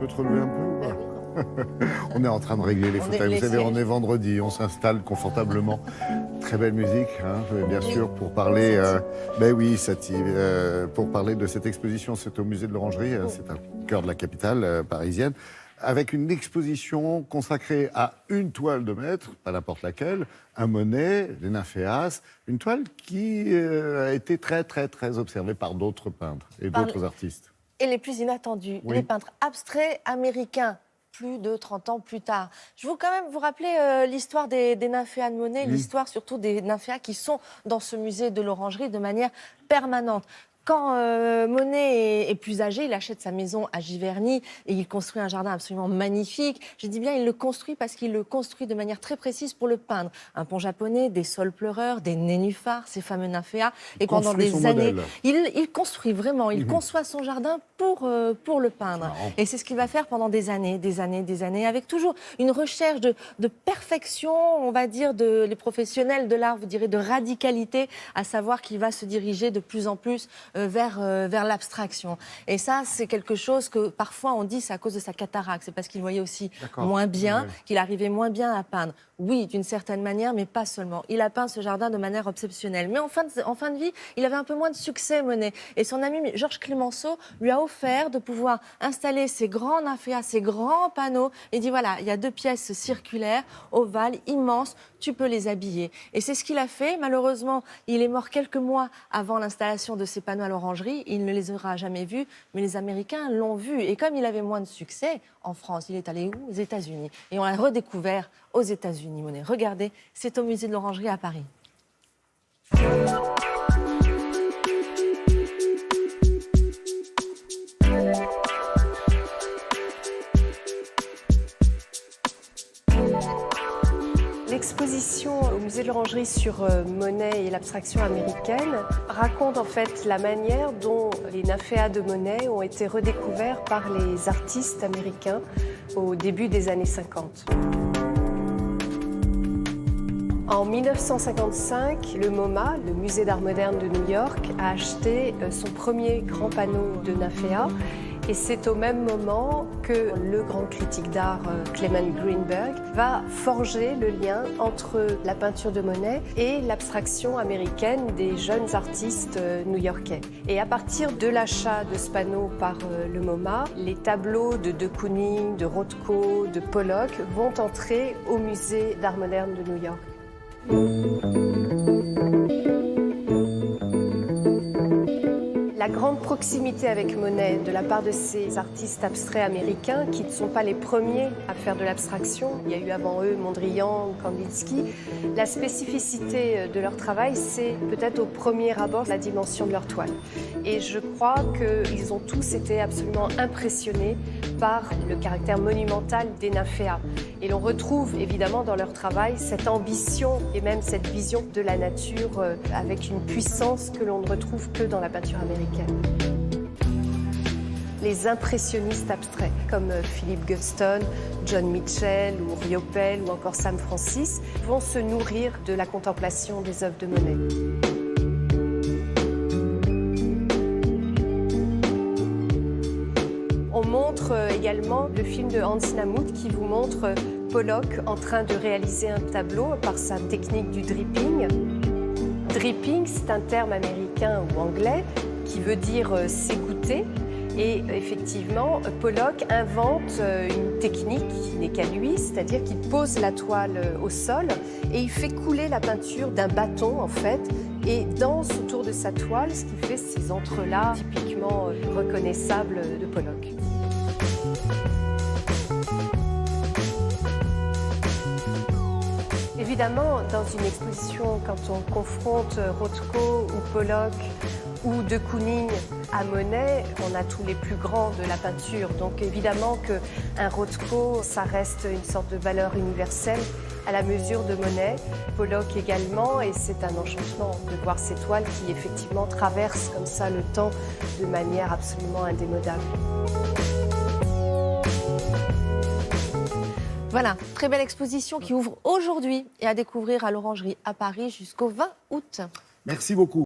peux te relever un peu ou pas? On est en train de régler les fauteuils. Vous savez, on est vendredi, on s'installe confortablement. Très belle musique, hein, bien sûr, pour parler. Pour parler de cette exposition, c'est au musée de l'Orangerie, c'est au cœur de la capitale parisienne, avec une exposition consacrée à une toile de maître, pas n'importe laquelle, un Monet, les Nymphéas, une toile qui a été très, très, très observée par d'autres peintres et d'autres artistes. Et les plus inattendus, les peintres abstraits américains. Plus de 30 ans plus tard. Je veux quand même vous rappeler l'histoire des Nymphéas de Monet, l'histoire surtout des Nymphéas qui sont dans ce musée de l'Orangerie de manière permanente. Quand Monet est plus âgé, il achète sa maison à Giverny et il construit un jardin absolument magnifique. Je dis bien il le construit parce qu'il le construit de manière très précise pour le peindre. Un pont japonais, des sols pleureurs, des nénuphars, ces fameux nymphéas. Et pendant des années, il construit vraiment, il conçoit son jardin pour le peindre. Et c'est ce qu'il va faire pendant des années, avec toujours une recherche de perfection, on va dire, les professionnels de l'art, vous direz, de radicalité, à savoir qu'il va se diriger de plus en plus vers l'abstraction. Et ça, c'est quelque chose que parfois on dit c'est à cause de sa cataracte. C'est parce qu'il voyait aussi moins bien, qu'il arrivait moins bien à peindre. Oui, d'une certaine manière, mais pas seulement. Il a peint ce jardin de manière exceptionnelle. Mais en fin de vie, il avait un peu moins de succès, Monet. Et son ami Georges Clemenceau lui a offert de pouvoir installer ces grands nymphéas, ces grands panneaux. Et dit voilà, il y a 2 pièces circulaires, ovales, immenses, tu peux les habiller. Et c'est ce qu'il a fait. Malheureusement, il est mort quelques mois avant l'installation de ces panneaux à l'Orangerie. Il ne les aura jamais vus, mais les Américains l'ont vu. Et comme il avait moins de succès en France, il est allé où? Aux États-Unis. Et on l'a redécouvert aux États-Unis, Monet. Regardez, c'est au musée de l'Orangerie à Paris. L'exposition au musée de l'Orangerie sur Monet et l'abstraction américaine raconte en fait la manière dont les nymphéas de Monet ont été redécouverts par les artistes américains au début des années 50. En 1955, le MoMA, le musée d'art moderne de New York, a acheté son premier grand panneau de nymphéas. Et c'est au même moment que le grand critique d'art Clement Greenberg va forger le lien entre la peinture de Monet et l'abstraction américaine des jeunes artistes new-yorkais. Et à partir de l'achat de ce panneau par le MoMA, les tableaux de De Kooning, de Rothko, de Pollock vont entrer au musée d'art moderne de New York. La grande proximité avec Monet de la part de ces artistes abstraits américains, qui ne sont pas les premiers à faire de l'abstraction, il y a eu avant eux Mondrian ou Kandinsky, la spécificité de leur travail, c'est peut-être au premier abord la dimension de leur toile. Et je crois qu'ils ont tous été absolument impressionnés par le caractère monumental des nymphéas. Et l'on retrouve évidemment dans leur travail cette ambition et même cette vision de la nature avec une puissance que l'on ne retrouve que dans la peinture américaine. Les impressionnistes abstraits comme Philip Guston, John Mitchell ou Riopelle ou encore Sam Francis vont se nourrir de la contemplation des œuvres de Monet. On montre également le film de Hans Namuth qui vous montre Pollock en train de réaliser un tableau par sa technique du dripping. Dripping, c'est un terme américain ou anglais qui veut dire s'égoutter. Et effectivement, Pollock invente une technique qui n'est qu'à lui, c'est-à-dire qu'il pose la toile au sol et il fait couler la peinture d'un bâton en fait et danse autour de sa toile, ce qui fait ces entrelacs typiquement reconnaissables de Pollock. Évidemment, dans une exposition, quand on confronte Rothko ou Pollock ou De Kooning à Monet, on a tous les plus grands de la peinture. Donc évidemment qu'un Rothko, ça reste une sorte de valeur universelle à la mesure de Monet, Pollock également, et c'est un enchantement de voir ces toiles qui effectivement traversent comme ça le temps de manière absolument indémodable. Voilà, très belle exposition qui ouvre aujourd'hui et à découvrir à l'Orangerie à Paris jusqu'au 20 août. Merci beaucoup.